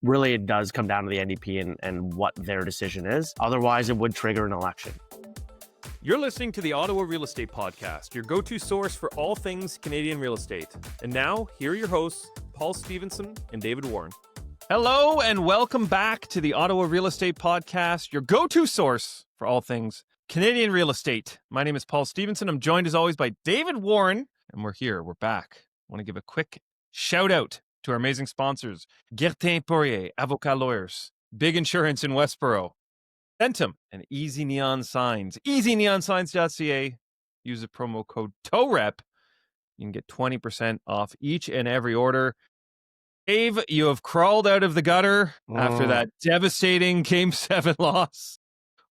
really it does come down to the NDP and what their decision is. Otherwise, it would trigger an election. You're listening to the Ottawa Real Estate Podcast, your go-to source for all things Canadian real estate. And now, here are your hosts, Paul Stevenson and David Warren. Hello, and welcome back to the Ottawa Real Estate Podcast, your go-to source for all things Canadian real estate. My name is Paul Stevenson. I'm joined, as always, by David Warren, and we're here. We're back. I want to give a quick shout-out to our amazing sponsors, Gertin Poirier, Avocat Lawyers, Big Insurance in Westboro, CENTUM, and Easy Neon Signs. EasyNeonSigns.ca. Use the promo code TOREP. You can get 20% off each and every order. Dave, you have crawled out of the gutter after that devastating Game 7 loss.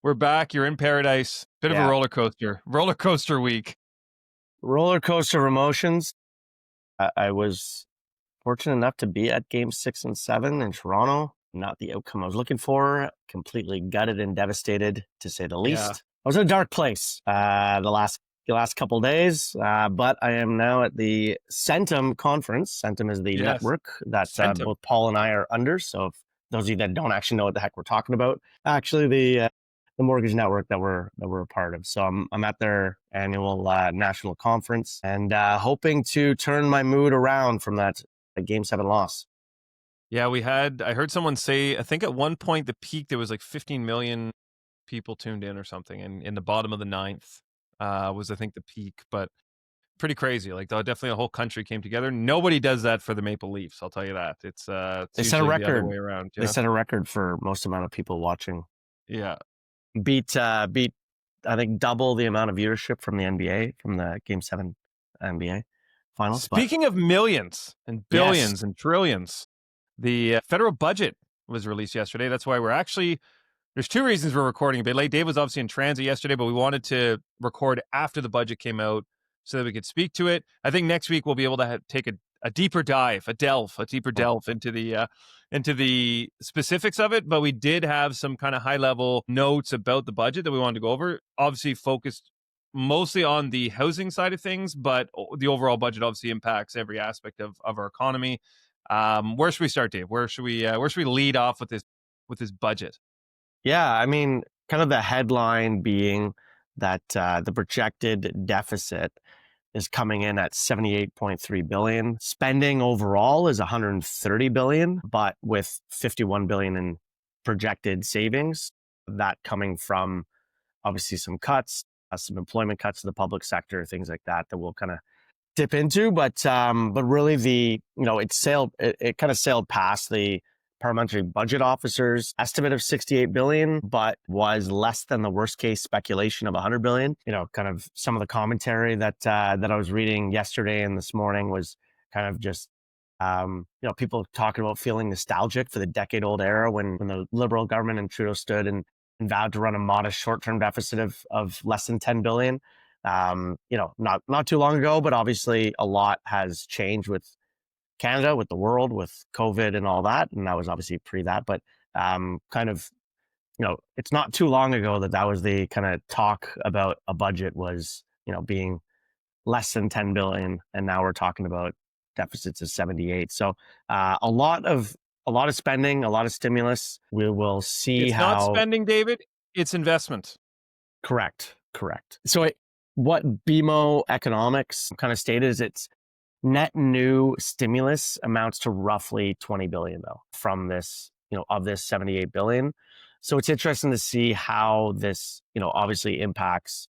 We're back. You're in paradise. Bit of a roller coaster. Roller coaster week. Roller coaster of emotions. I was fortunate enough to be at Game 6 and 7 in Toronto. Not the outcome I was looking for. Completely gutted and devastated, to say the least. Yeah. I was in a dark place the last couple of days, but I am now at the CENTUM conference. CENTUM is the network that both Paul and I are under. So if those of you that don't actually know what the heck we're talking about, actually the mortgage network that we're a part of. So I'm at their annual national conference and hoping to turn my mood around from that Game 7 loss. Yeah, I heard someone say, I think at one point the peak, there was like 15 million people tuned in or something. And in the bottom of the ninth was, I think, the peak. But pretty crazy. Like, definitely a whole country came together. Nobody does that for the Maple Leafs, I'll tell you that. It's they set a record. The other way around. They set a record for most amount of people watching. Yeah. Beat I think double the amount of viewership from the NBA, from the Game 7 NBA finals. Speaking of millions and billions and trillions, the federal budget was released yesterday. That's why there's two reasons we're recording a bit late. Dave was obviously in transit yesterday, but we wanted to record after the budget came out so that we could speak to it. I think next week we'll be able to take a deeper dive, a deeper delve into the specifics of it. But we did have some kind of high level notes about the budget that we wanted to go over. Obviously focused mostly on the housing side of things, but the overall budget obviously impacts every aspect of our economy. Where should we start, Dave? Where should we lead off with this budget? Yeah, I mean, kind of the headline being that the projected deficit is coming in at 78.3 billion. Spending overall is 130 billion, but with 51 billion in projected savings, that coming from obviously some cuts, some employment cuts to the public sector, things like that we'll kind of dip into. But really it kind of sailed past the parliamentary budget officer's estimate of 68 billion, but was less than the worst case speculation of 100 billion. Kind of some of the commentary that I was reading yesterday and this morning was kind of just, people talking about feeling nostalgic for the decade-old era when the Liberal government and Trudeau stood and vowed to run a modest short-term deficit of less than 10 billion. Not too long ago, but obviously a lot has changed with Canada, with the world, with COVID and all that. And that was obviously pre that, but it's not too long ago that was the kind of talk about a budget was, being less than 10 billion. And now we're talking about deficits of 78. So a lot of spending, a lot of stimulus. We will see it's how... It's not spending, David. It's investment. Correct. So what BMO Economics kind of stated is it's net new stimulus amounts to roughly 20 billion though from this, of this 78 billion. So it's interesting to see how this, obviously impacts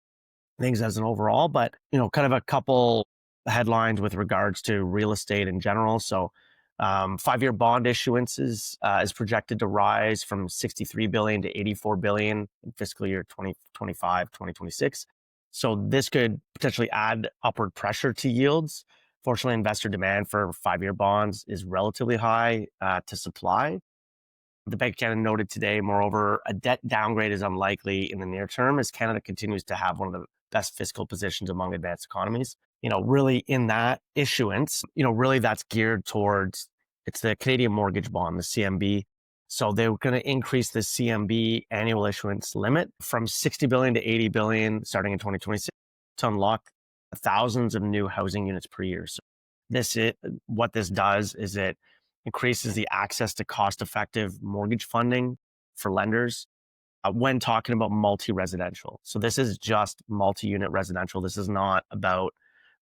things as an overall, but, kind of a couple headlines with regards to real estate in general. So 5-year bond issuances is projected to rise from 63 billion to 84 billion in fiscal year 2025, 2026. So this could potentially add upward pressure to yields. Fortunately, investor demand for 5-year bonds is relatively high to supply. The Bank of Canada noted today, moreover, a debt downgrade is unlikely in the near term as Canada continues to have one of the best fiscal positions among advanced economies. Really in that issuance, really that's geared towards, it's the Canadian mortgage bond, the CMB. So they're going to increase the CMB annual issuance limit from 60 billion to 80 billion starting in 2026 to unlock thousands of new housing units per year. So what this does is it increases the access to cost-effective mortgage funding for lenders when talking about multi-residential. So this is just multi-unit residential. This is not about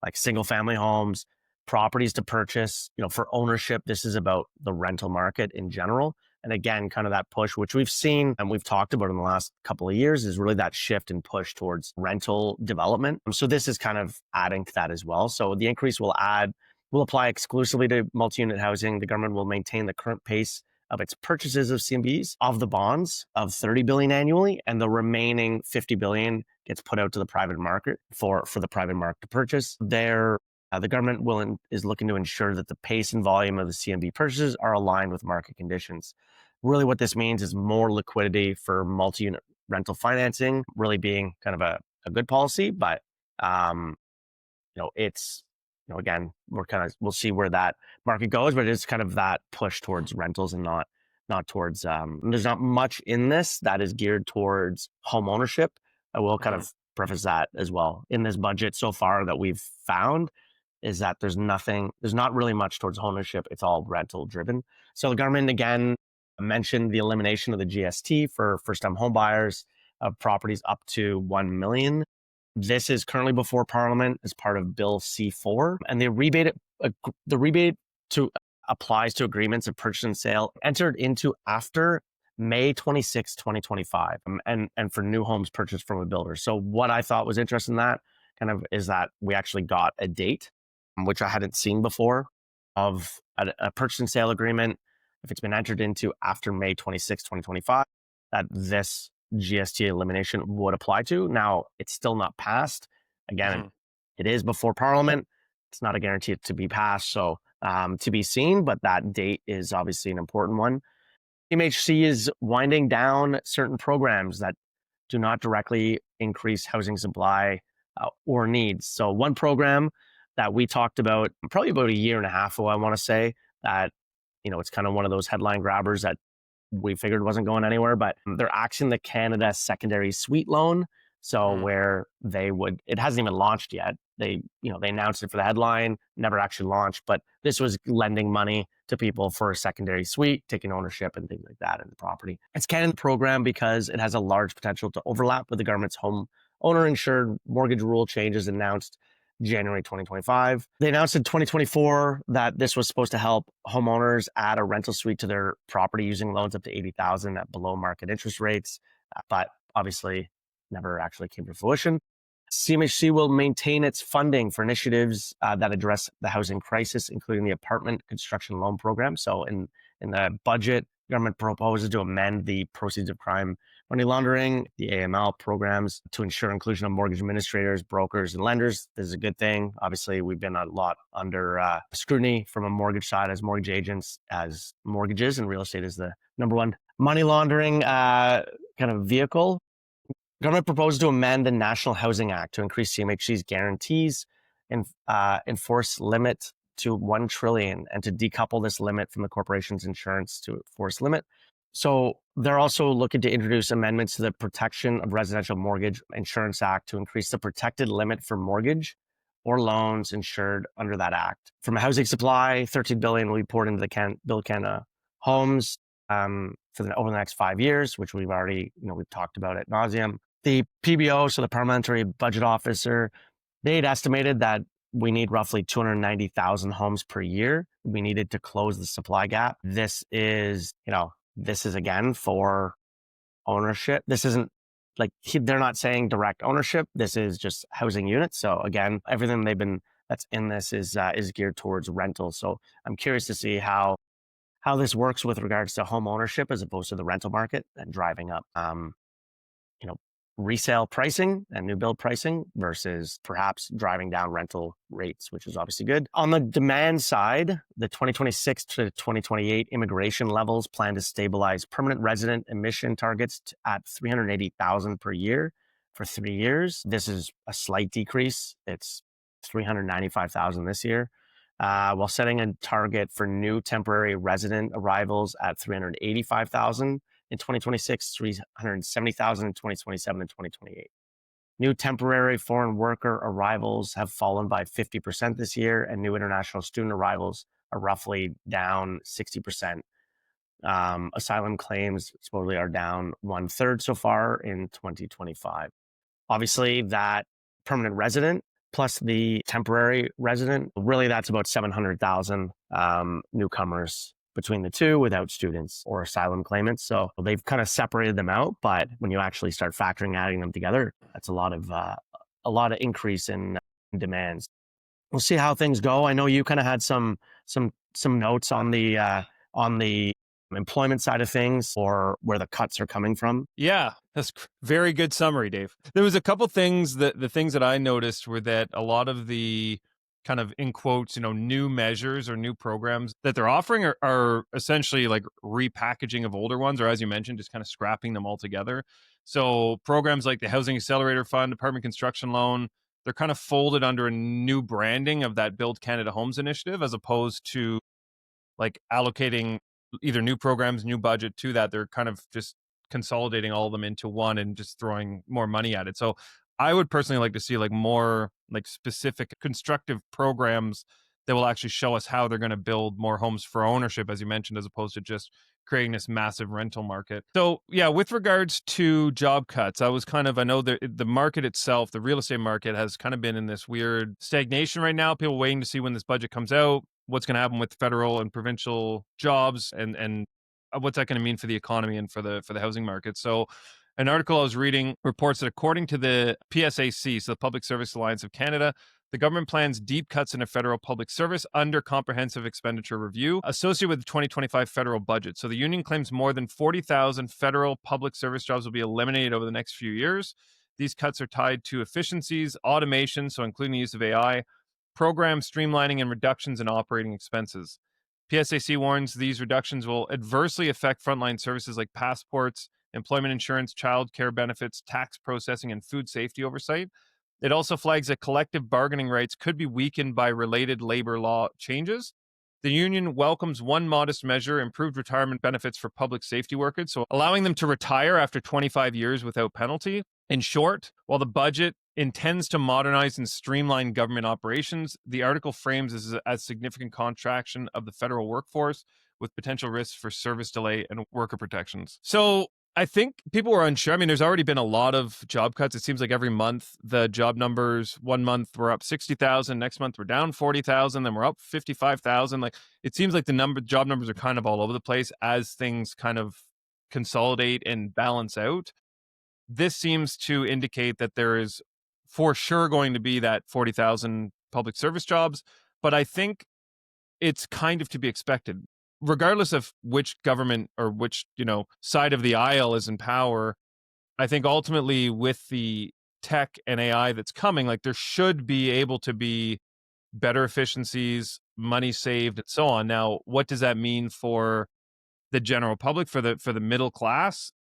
like single-family homes, properties to purchase, for ownership. This is about the rental market in general. And again, kind of that push, which we've seen and we've talked about in the last couple of years, is really that shift and push towards rental development. So this is kind of adding to that as well. So the increase will apply exclusively to multi-unit housing. The government will maintain the current pace of its purchases of CMBs of the bonds of 30 billion annually, and the remaining 50 billion gets put out to the private market for the private market to purchase. The government is looking to ensure that the pace and volume of the CMB purchases are aligned with market conditions. Really what this means is more liquidity for multi-unit rental financing, really being kind of a good policy, but it's, again, we'll see where that market goes, but it's kind of that push towards rentals and not towards, there's not much in this that is geared towards home ownership. I will kind of preface that as well. In this budget so far that we've found is that there's not really much towards ownership. It's all rental driven. So the government, again, mentioned the elimination of the GST for first-time home buyers of properties up to 1 million. This is currently before Parliament as part of Bill C4, and the rebate applies to agreements of purchase and sale entered into after May 26, 2025, and for new homes purchased from a builder. So what I thought was interesting in that kind of is that we actually got a date, which I hadn't seen before, of a purchase and sale agreement, if it's been entered into after May 26, 2025, that this GST elimination would apply to. Now, it's still not passed. Again, it is before Parliament. It's not a guarantee to be passed, so to be seen, but that date is obviously an important one. MHC is winding down certain programs that do not directly increase housing supply or needs. So one program that we talked about probably about a year and a half ago, I want to say, that it's kind of one of those headline grabbers that we figured wasn't going anywhere, but they're axing the Canada Secondary Suite Loan. So where it hasn't even launched yet. They announced it for the headline, never actually launched, but this was lending money to people for a secondary suite, taking ownership and things like that in the property. It's Canada program because it has a large potential to overlap with the government's home owner insured mortgage rule changes announced January 2025. They announced in 2024 that this was supposed to help homeowners add a rental suite to their property using loans up to $80,000 at below market interest rates, but obviously never actually came to fruition. CMHC will maintain its funding for initiatives that address the housing crisis, including the apartment construction loan program. So in the budget, government proposes to amend the proceeds of crime money laundering, the AML programs, to ensure inclusion of mortgage administrators, brokers, and lenders. This is a good thing. Obviously, we've been a lot under scrutiny from a mortgage side as mortgage agents, as mortgages, and real estate is the number one money laundering kind of vehicle. Government proposed to amend the National Housing Act to increase CMHC's guarantees and enforce limit to 1 trillion and to decouple this limit from the corporation's insurance to force limit. So they're also looking to introduce amendments to the Protection of Residential Mortgage Insurance Act to increase the protected limit for mortgage or loans insured under that act. From a housing supply, 13 billion will be poured into the Build Canada homes over the next 5 years, which we've already, we've talked about ad nauseum. The PBO, so the Parliamentary Budget Officer, they had estimated that we need roughly 290,000 homes per year. We needed to close the supply gap. This is again for ownership. This isn't like they're not saying direct ownership. This is just housing units. So again, everything that's in this is geared towards rental. So I'm curious to see how this works with regards to home ownership as opposed to the rental market and driving up resale pricing and new build pricing versus perhaps driving down rental rates, which is obviously good. On the demand side, the 2026 to 2028 immigration levels plan to stabilize permanent resident emission targets at 380,000 per year for 3 years. This is a slight decrease. It's 395,000 this year, while setting a target for new temporary resident arrivals at 385,000 in 2026, 370,000 in 2027 and 2028. New temporary foreign worker arrivals have fallen by 50% this year, and new international student arrivals are roughly down 60%. Asylum claims supposedly are down 1/3 so far in 2025. Obviously, that permanent resident plus the temporary resident, really that's about 700,000 newcomers between the two without students or asylum claimants. So they've kind of separated them out, but when you actually start adding them together, that's a lot of increase in demands. We'll see how things go. I know you kind of had some notes on the employment side of things or where the cuts are coming from. Yeah, that's very good summary, Dave. There was a couple things that the things that I noticed were that a lot of the kind of in quotes, new measures or new programs that they're offering are essentially like repackaging of older ones, or as you mentioned, just kind of scrapping them all together. So programs like the Housing Accelerator Fund, Apartment Construction Loan, they're kind of folded under a new branding of that Build Canada Homes initiative, as opposed to like allocating either new programs, new budget to that. They're kind of just consolidating all of them into one and just throwing more money at it. So I would personally like to see like more like specific constructive programs that will actually show us how they're going to build more homes for ownership, as you mentioned, as opposed to just creating this massive rental market. So yeah, with regards to job cuts, I know the market itself, the real estate market has kind of been in this weird stagnation right now. People waiting to see when this budget comes out, what's going to happen with federal and provincial jobs, and what's that going to mean for the economy and for the housing market. So an article I was reading reports that according to the PSAC, so the Public Service Alliance of Canada, the government plans deep cuts into federal public service under comprehensive expenditure review associated with the 2025 federal budget. So the union claims more than 40,000 federal public service jobs will be eliminated over the next few years. These cuts are tied to efficiencies, automation, so including the use of AI, program streamlining, and reductions in operating expenses. PSAC warns these reductions will adversely affect frontline services like passports, employment insurance, child care benefits, tax processing, and food safety oversight. It also flags that collective bargaining rights could be weakened by related labor law changes. The union welcomes one modest measure, improved retirement benefits for public safety workers, so allowing them to retire after 25 years without penalty. In short, while the budget intends to modernize and streamline government operations, the article frames this as significant contraction of the federal workforce with potential risks for service delay and worker protections. So I think people were unsure. I mean, there's already been a lot of job cuts. It seems like every month the job numbers, one month we're up 60,000, next month we're down 40,000, then we're up 55,000. Like it seems like job numbers are kind of all over the place as things kind of consolidate and balance out. This seems to indicate that there is for sure going to be that 40,000 public service jobs, but I think it's kind of to be expected. Regardless of which government or which, side of the aisle is in power, I think ultimately with the tech and AI that's coming, like there should be able to be better efficiencies, money saved, and so on. Now, what does that mean for the general public, for the middle class,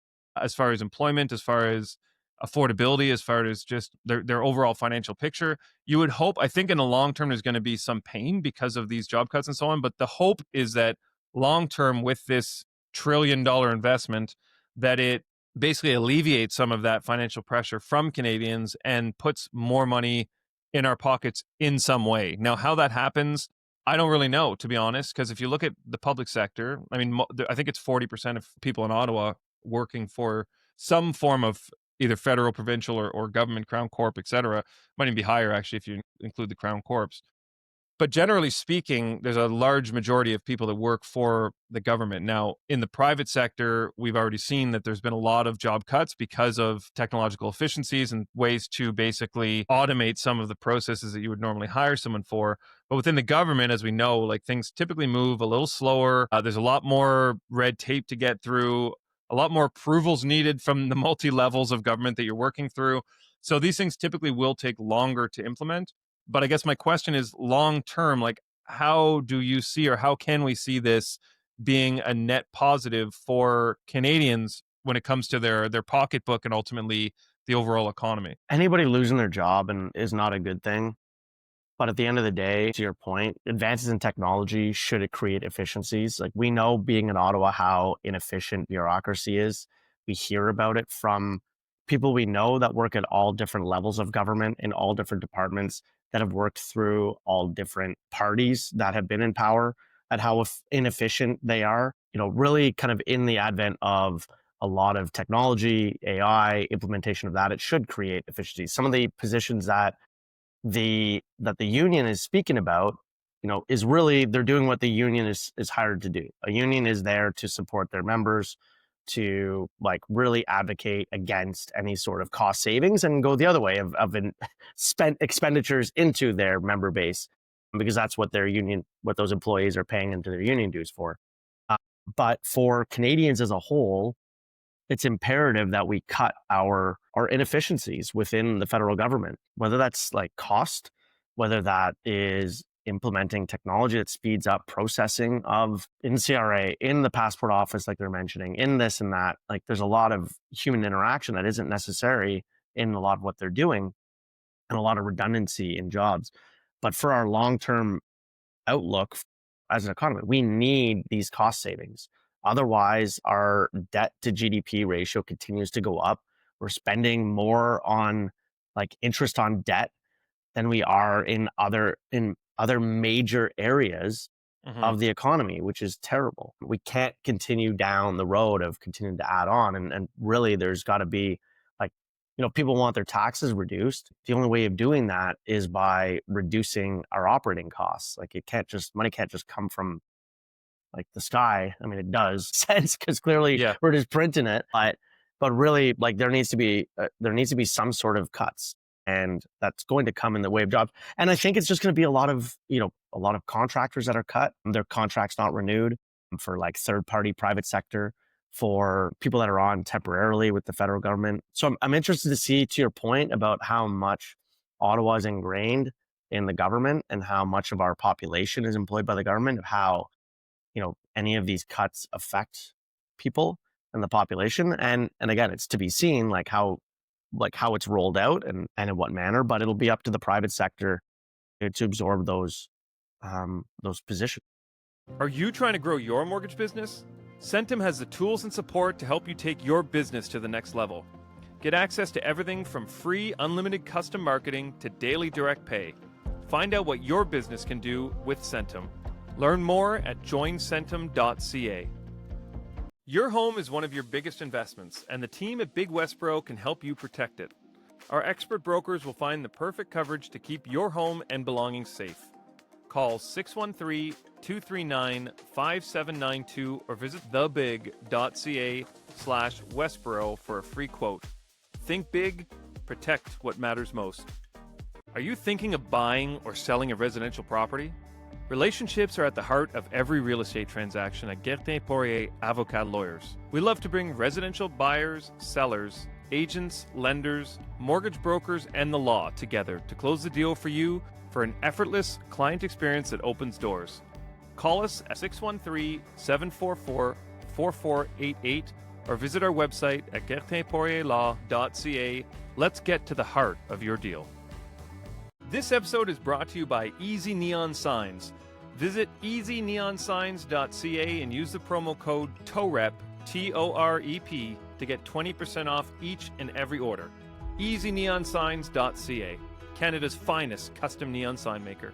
as far as employment, as far as affordability, as far as just their overall financial picture? You would hope, I think in the long term, there's going to be some pain because of these job cuts and so on. But the hope is that long term, with this $1 trillion investment, that it basically alleviates some of that financial pressure from Canadians and puts more money in our pockets in some way. Now, how that happens, I don't really know, to be honest, because if you look at the public sector, I mean, I think it's 40% of people in Ottawa working for some form of either federal, provincial, or government, Crown Corp, et cetera. Might even be higher, actually, if you include the Crown Corps. But generally speaking, there's a large majority of people that work for the government. Now, in the private sector, we've already seen that there's been a lot of job cuts because of technological efficiencies and ways to basically automate some of the processes that you would normally hire someone for. But within the government, as we know, like things typically move a little slower. There's a lot more red tape to get through, a lot more approvals needed from the multi-levels of government that you're working through. So these things typically will take longer to implement. But I guess my question is long term, like how do you see, or how can we see this being a net positive for Canadians when it comes to their pocketbook and ultimately the overall economy? Anybody losing their job is not a good thing. But at the end of the day, to your point, advances in technology, should it create efficiencies? Like we know, being in Ottawa, how inefficient bureaucracy is. We hear about it from people we know that work at all different levels of government in all different departments, that have worked through all different parties that have been in power at how inefficient they are, really kind of in the advent of a lot of technology, AI, implementation of that, it should create efficiencies. Some of the positions that the union is speaking about, is really they're doing what the union is hired to do. A union is there to support their members, to like really advocate against any sort of cost savings and go the other way of spent expenditures into their member base, because that's what what those employees are paying into their union dues for. Uh, but for Canadians as a whole, it's imperative that we cut our inefficiencies within the federal government, whether that's like cost, whether that is implementing technology that speeds up processing of in CRA, in the passport office, like they're mentioning, in this and that. Like there's a lot of human interaction that isn't necessary in a lot of what they're doing, and a lot of redundancy in jobs. But for our long-term outlook as an economy, we need these cost savings. Otherwise, our debt to GDP ratio continues to go up. We're spending more on like interest on debt than we are in other major areas of the economy, which is terrible. We can't continue down the road of continuing to add on. And really, there's got to be like, people want their taxes reduced. The only way of doing that is by reducing our operating costs. Like money can't just come from like the sky. I mean, it does sense because clearly we're just printing it, but really, like there needs to be some sort of cuts, and that's going to come in the way of jobs. And I think it's just going to be a lot of contractors that are cut, their contracts not renewed, for like third party private sector, for people that are on temporarily with the federal government. So I'm interested to see, to your point about how much Ottawa is ingrained in the government and how much of our population is employed by the government, of how any of these cuts affect people and the population. And again, it's to be seen like how it's rolled out and in what manner, but it'll be up to the private sector to absorb those positions. Are you trying to grow your mortgage business? CENTUM has the tools and support to help you take your business to the next level. Get access to everything from free unlimited custom marketing to daily direct pay. Find out what your business can do with CENTUM. Learn more at joincentum.ca. Your home is one of your biggest investments, and the team at Big Westboro can help you protect it. Our expert brokers will find the perfect coverage to keep your home and belongings safe. Call 613-239-5792 or visit thebig.ca/Westboro for a free quote. Think big, protect what matters most. Are you thinking of buying or selling a residential property? Relationships are at the heart of every real estate transaction at Gertin-Poirier Avocat Lawyers. We love to bring residential buyers, sellers, agents, lenders, mortgage brokers, and the law together to close the deal for you for an effortless client experience that opens doors. Call us at 613-744-4488 or visit our website at gertinpoirierlaw.ca. Let's get to the heart of your deal. This episode is brought to you by Easy Neon Signs. Visit easyneonsigns.ca and use the promo code TOREP, TOREP, to get 20% off each and every order. easyneonsigns.ca, Canada's finest custom neon sign maker.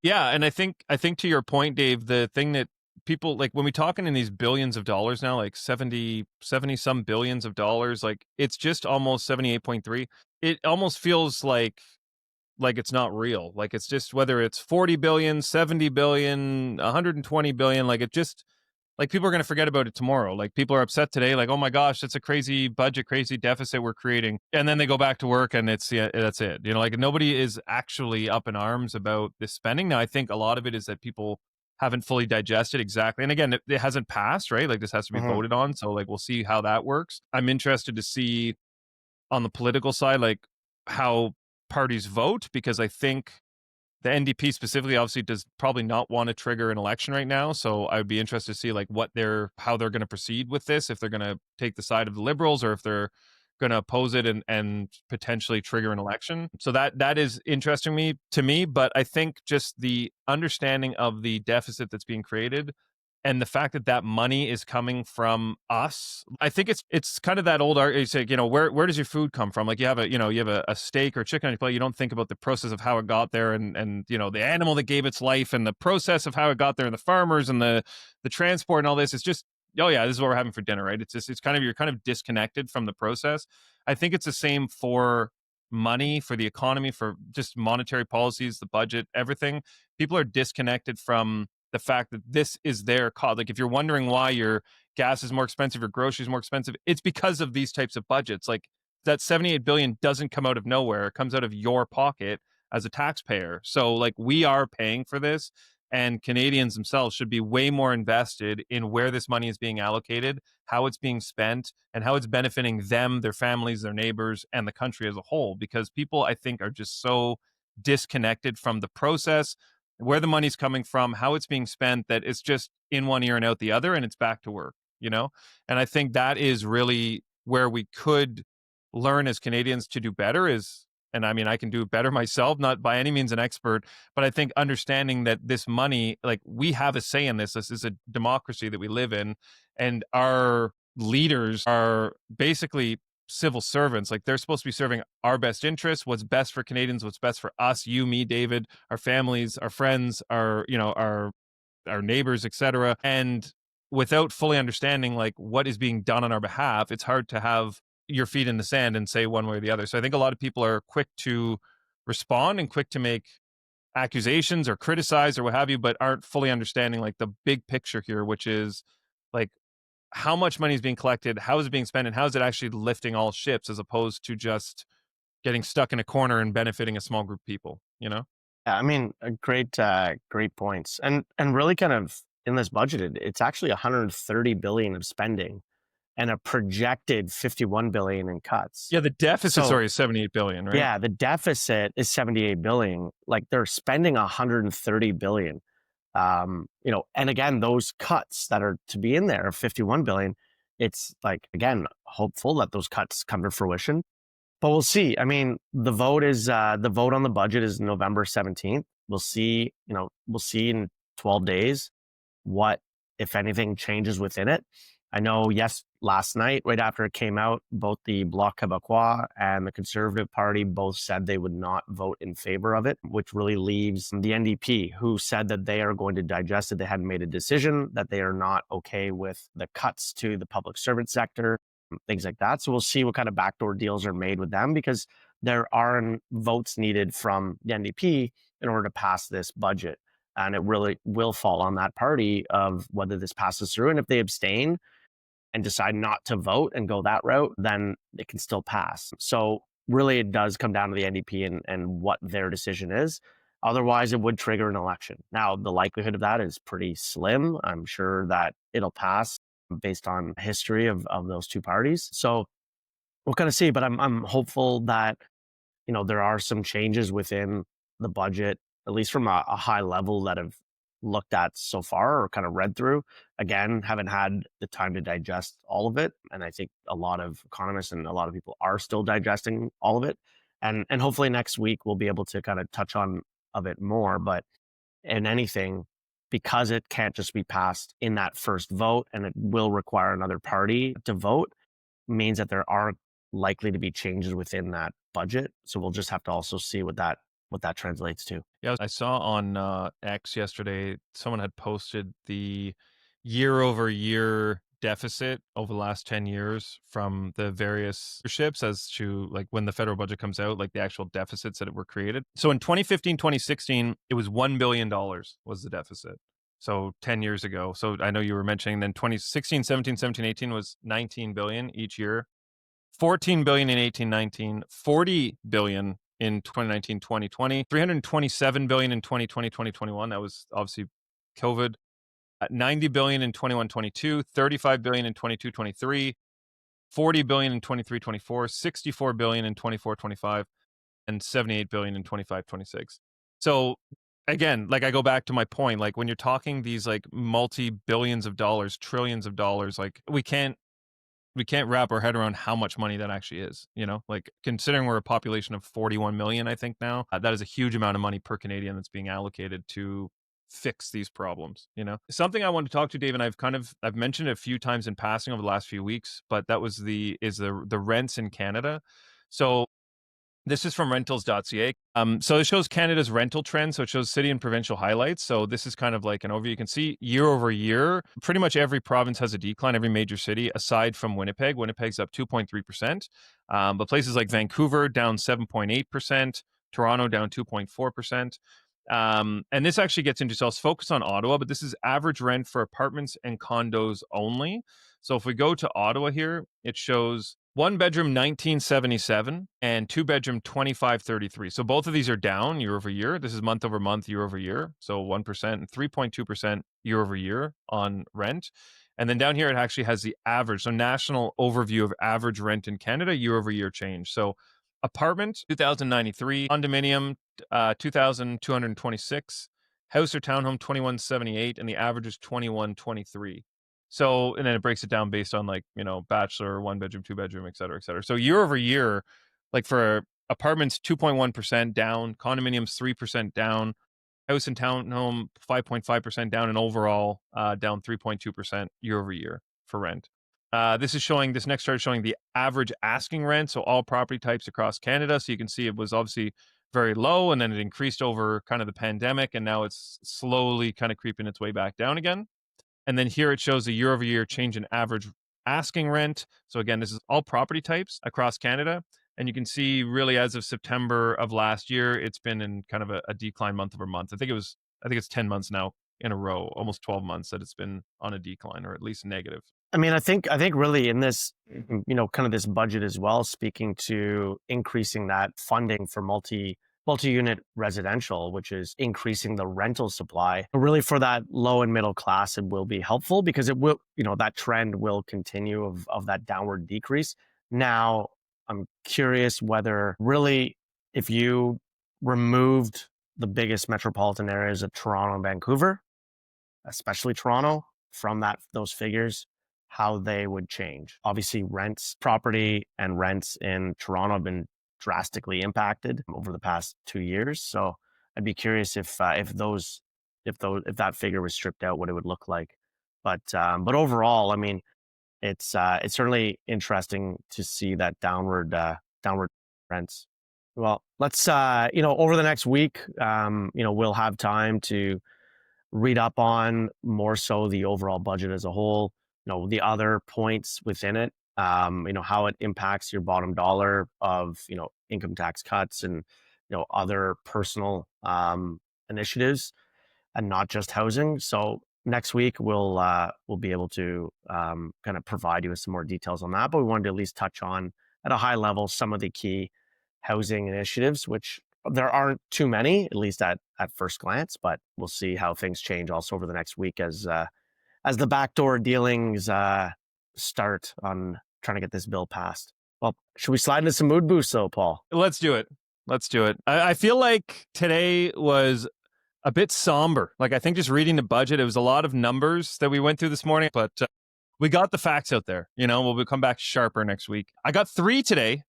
Yeah, and I think to your point, Dave, the thing that people like when we talking in these billions of dollars now, like 70 some billions of dollars, like it's just almost 78.3. It almost feels like it's not real. Like it's just, whether it's 40 billion, 70 billion, 120 billion, like it just, like people are going to forget about it tomorrow. Like people are upset today, like, oh my gosh, it's a crazy budget, crazy deficit we're creating. And then they go back to work and that's it. Like nobody is actually up in arms about this spending. Now, I think a lot of it is that people haven't fully digested exactly. And again, it hasn't passed, right? Like this has to be voted on. So like, we'll see how that works. I'm interested to see on the political side, like how parties vote, because I think the NDP specifically obviously does probably not want to trigger an election right now. So I would be interested to see like how they're going to proceed with this, if they're going to take the side of the Liberals or if they're going to oppose it and potentially trigger an election. So that is interesting to me. But I think just the understanding of the deficit that's being created, And the fact that that money is coming from us, I think it's kind of that old art. You say, where does your food come from? Like you have a steak or chicken on your plate. You don't think about the process of how it got there, and the animal that gave its life, and the process of how it got there, and the farmers, and the transport, and all this. It's just, oh yeah, this is what we're having for dinner, right? It's kind of, you're kind of disconnected from the process. I think it's the same for money, for the economy, for just monetary policies, the budget, everything. People are disconnected from the fact that this is their cost. Like if you're wondering why your gas is more expensive, your groceries more expensive, it's because of these types of budgets. Like that 78 billion doesn't come out of nowhere. It comes out of your pocket as a taxpayer. So like we are paying for this, and Canadians themselves should be way more invested in where this money is being allocated, how it's being spent, and how it's benefiting them, their families, their neighbors, and the country as a whole. Because people, I think, are just so disconnected from the process, where the money's coming from, how it's being spent, that it's just in one ear and out the other, and it's back to work, And I think that is really where we could learn as Canadians to do better is, and I mean, I can do it better myself, not by any means an expert, but I think understanding that this money, like we have a say in this. This is a democracy that we live in, and our leaders are basically civil servants. Like they're supposed to be serving our best interests, what's best for Canadians, what's best for us, you, me, David, our families, our friends, our neighbors, etc. And without fully understanding like what is being done on our behalf, it's hard to have your feet in the sand and say one way or the other. So I think a lot of people are quick to respond and quick to make accusations or criticize or what have you, but aren't fully understanding like the big picture here, which is like how much money is being collected, how is it being spent, and how is it actually lifting all ships as opposed to just getting stuck in a corner and benefiting a small group of people, Yeah, I mean, great points, and really kind of in this budget, it's actually 130 billion of spending and a projected 51 billion in cuts. Yeah, the deficit, So, is 78 billion, right? yeah, the deficit is 78 billion. Like they're spending 130 billion. And again, those cuts that are to be in there, 51 billion, it's like, again, hopeful that those cuts come to fruition. But we'll see. I mean, the vote on the budget is November 17th. We'll see in 12 days what, if anything, changes within it. I know, last night, right after it came out, both the Bloc Québécois and the Conservative Party both said they would not vote in favor of it, which really leaves the NDP, who said that they are going to digest it. They hadn't made a decision, that they are not okay with the cuts to the public servant sector, things like that. So we'll see what kind of backdoor deals are made with them, because there aren't votes needed from the NDP in order to pass this budget. And it really will fall on that party of whether this passes through. And if they abstain and decide not to vote and go that route, then it can still pass. So really, it does come down to the NDP and what their decision is. Otherwise, it would trigger an election. Now, the likelihood of that is pretty slim. I'm sure that it'll pass based on history of those two parties. So we'll kind of see. But I'm hopeful that there are some changes within the budget, at least from a high level, that I've looked at so far or kind of read through. Again, haven't had the time to digest all of it. And I think a lot of economists and a lot of people are still digesting all of it. And hopefully next week we'll be able to kind of touch on a bit more. But in anything, because it can't just be passed in that first vote and it will require another party to vote, means that there are likely to be changes within that budget. So we'll just have to also see what that translates to. Yeah, I saw on X yesterday, someone had posted the year over year deficit over the last 10 years from the various ships as to like when the federal budget comes out, like the actual deficits that were created. So in 2015, 2016, it was $1 billion was the deficit. So 10 years ago. So I know you were mentioning then 2016, 17, 17, 18 was 19 billion each year. 14 billion in 18-19, 40 billion in 2019, 2020, 327 billion in 2020, 2021. That was obviously COVID. 90 billion in 21-22, 35 billion in 22-23, 40 billion in 23-24, 64 billion in 24-25, and 78 billion in 25-26. So again, like I go back to my point, like when you're talking these like multi-billions of dollars, trillions of dollars, like we can't wrap our head around how much money that actually is, like considering we're a population of 41 million, I think now, that is a huge amount of money per Canadian that's being allocated to fix these problems. Something I want to talk to, Dave, and I've mentioned it a few times in passing over the last few weeks, but that was the rents in Canada. So this is from rentals.ca. So it shows Canada's rental trends. So it shows city and provincial highlights. So this is kind of like an overview. You can see year over year, pretty much every province has a decline, every major city, aside from Winnipeg. Winnipeg's up 2.3%. But places like Vancouver down 7.8%, Toronto down 2.4%. And this actually gets into, so I'll focus on Ottawa, but this is average rent for apartments and condos only. So if we go to Ottawa here, it shows 1 bedroom 1977 and 2 bedroom 2533. So both of these are down year over year. This is month over month, year over year. So 1% and 3.2% year over year on rent. And then down here, it actually has the average. So national overview of average rent in Canada, year over year change. So apartment, 2,093, condominium, 2,226, house or townhome, 2,178, and the average is 2,123. So, and then it breaks it down based on bachelor, 1 bedroom, 2 bedroom, et cetera, et cetera. So year over year, like for apartments, 2.1% down, condominiums, 3% down, house and townhome, 5.5% down, and overall down 3.2% year over year for rent. This next chart is showing the average asking rent. So all property types across Canada. So you can see it was obviously very low, and then it increased over kind of the pandemic, and now it's slowly kind of creeping its way back down again. And then here it shows the year over year change in average asking rent. So again, this is all property types across Canada. And you can see really as of September of last year, it's been in kind of a decline month over month. I think it's 10 months now in a row, almost 12 months that it's been on a decline, or at least negative. I mean, I think really in this, kind of this budget as well, speaking to increasing that funding for multi-unit residential, which is increasing the rental supply. Really for that low and middle class, it will be helpful because it will, that trend will continue of that downward decrease. Now, I'm curious whether really, if you removed the biggest metropolitan areas of Toronto and Vancouver, especially Toronto, from those figures, how they would change. Obviously, property and rents in Toronto have been drastically impacted over the past 2 years. So I'd be curious if that figure was stripped out, what it would look like. But overall, I mean, it's certainly interesting to see that downward trends. Well, let's over the next week, we'll have time to read up on more so the overall budget as a whole, the other points within it, how it impacts your bottom dollar of, income tax cuts and, other personal initiatives, and not just housing. So next week we'll be able to kind of provide you with some more details on that. But we wanted to at least touch on at a high level some of the key housing initiatives, which there aren't too many, at least at first glance. But we'll see how things change also over the next week as the backdoor dealings start on trying to get this bill passed. Well, should we slide into some mood boosts though, Paul? Let's do it. I feel like today was a bit somber. Like, I think just reading the budget, it was a lot of numbers that we went through this morning, but we got the facts out there. We'll come back sharper next week. I got 3 today.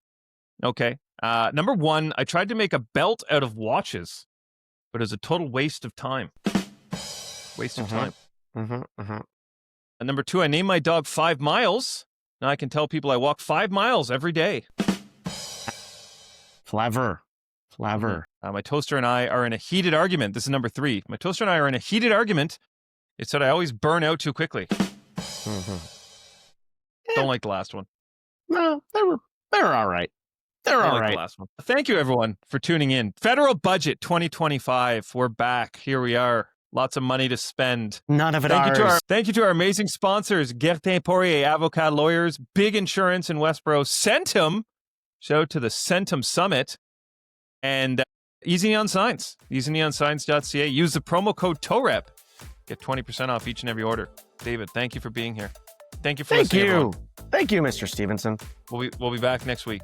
Okay. Number 1, I tried to make a belt out of watches, but it was a total waste of time. Time. And number 2, I named my dog 5 Miles. Now I can tell people I walk 5 miles every day. Clever. My toaster and I are in a heated argument. This is number 3. My toaster and I are in a heated argument. It said I always burn out too quickly. Don't like the last one. No, they're all right. They're all right. The last one. Thank you, everyone, for tuning in. Federal budget 2025. We're back. Here we are. Lots of money to spend. None of it ours. Thank you to our amazing sponsors, Gertin Poirier Avocat Lawyers, Big Insurance in Westboro, CENTUM. Shout out to the CENTUM Summit. And Easy Neon Signs. EasyNeonSigns.ca. Use the promo code TOREP. Get 20% off each and every order. David, thank you for being here. Thank you for listening, everyone. Thank you, Mr. Stevenson. We'll be back next week.